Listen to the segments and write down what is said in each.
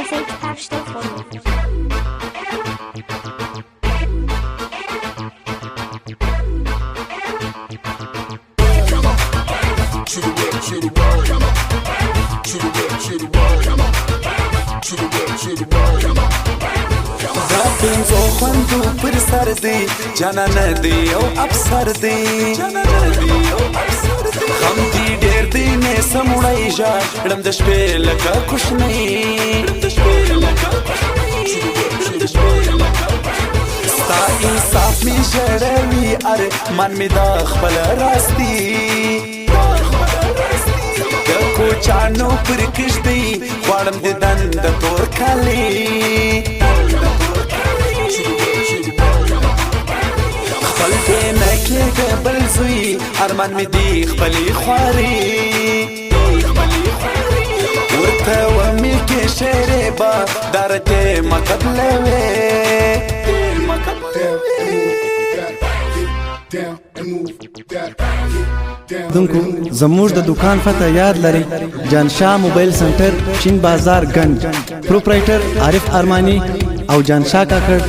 Aceito carros telefone. پنځو خوندو پر سر دی جانانه دی او افسر دی غم دی ډېر دی نه سموړی ژاړم د شپې لکه کوشنۍ ستا انصاف مې ژړوي ارمان مې دا خپل راستي د کوچانو پر کښتۍ غواړم د دنده تور کالي خپل دې نه کېږه بل زوی ارمان مې دي خپلې خوارې ورته ومې کې شعرې به دارتې مه قبلوې دونکو زموږ د دکان فتح یاد لري جانشاه موبایل سنټر چین بازار گنج پروپرایټر عارف ارمانی او جانشاه کاکړ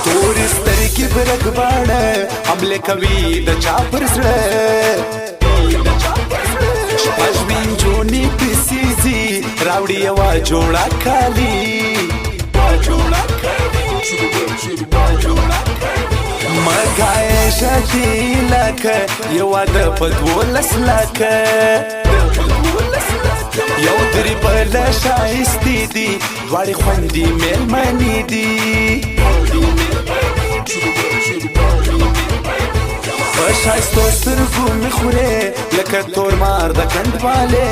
تورې سترګې برګباڼه حملې کوي د چا پر زړه شپږ وینجونې پسې ځي راوړي یوه جوړه کالي مګایې ژړې لکه یو واده په 12 لکه یو درې بله ښایستې دي دواړې خوندې مېلمنې دي په ښایستو سترګو مې خورې لکه تور مار د کنډوالې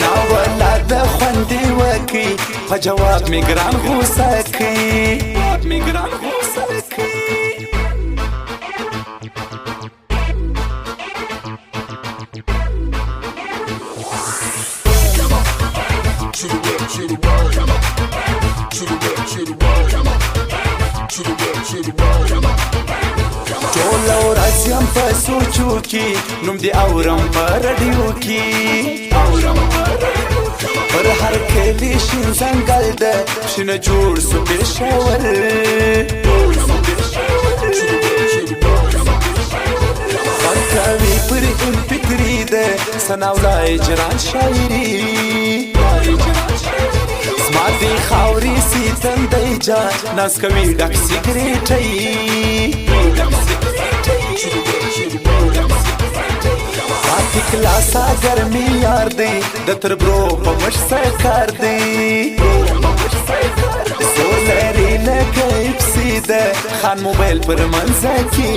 ناولاده خوندې وکړي په جواب مې ګران غوسه کوي ټوله ورځ یم په سوچو کې نوم دې اورم په رډیو کې پر هر کلي شین ځنګل ده شنه جوړ سو پېښور غږ کوي پر این فکري ده ثناءالله اجران شاعري زما دې خاورې سیتم دی جان ناز کوي ډک سګرېټۍ پاتې کلاسه ګرمي یار دی د تربرو په مش سکار دی زور لري لکه اپسي ده خان موبایل پر منځه کې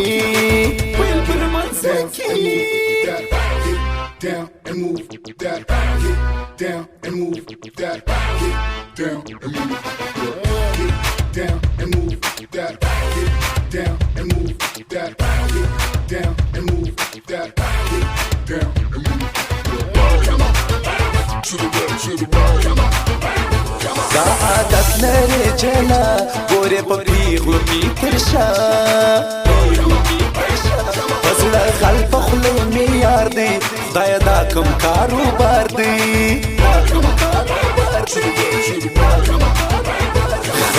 Down and move that, get down and move that, get down and move get down and move that, get down and move that, get down and move that, get down and move to the right, to the right. دا عادت لري جلا ګورې په پیغلو کې تر شا پزړه غل په خولې مې یار دی خدایه دا کوم کاروبار دی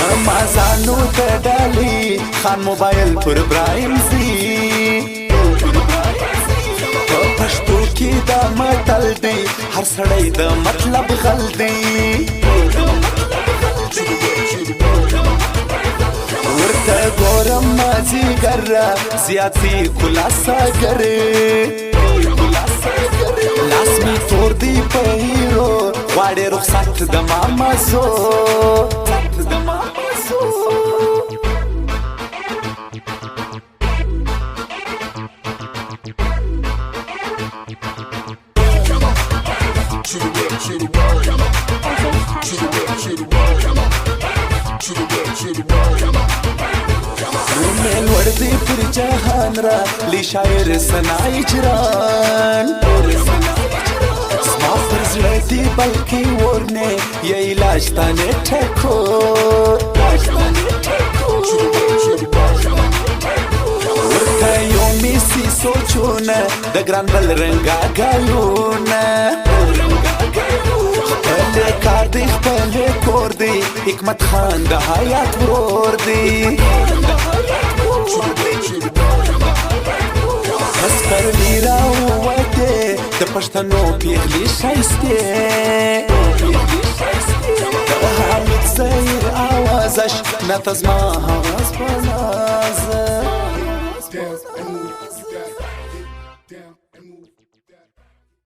غمازانو ته ډالي خان موبایل پر برایم زی په پښتو کې دا متل دی هر سړی د مطلب غل دی ورته ګورم مازیګر زیاتې خلاصه ګرې لاس مې تور دی په هیرو غواړې رخصت د ماما زو لوړ دی پر جهان را لی شاعر سنا اجران زما پر زړه دی بلکې ورنه یا علاج تانه ټکو سوچونه د ګران بل رنګا ګایونه خپل کار دی خپل کور دی حکمت خان د حیات ورور دی بس پر میرا وته د پښتنو پیغلی شایسته حامد سیر آوازش نتزما هواز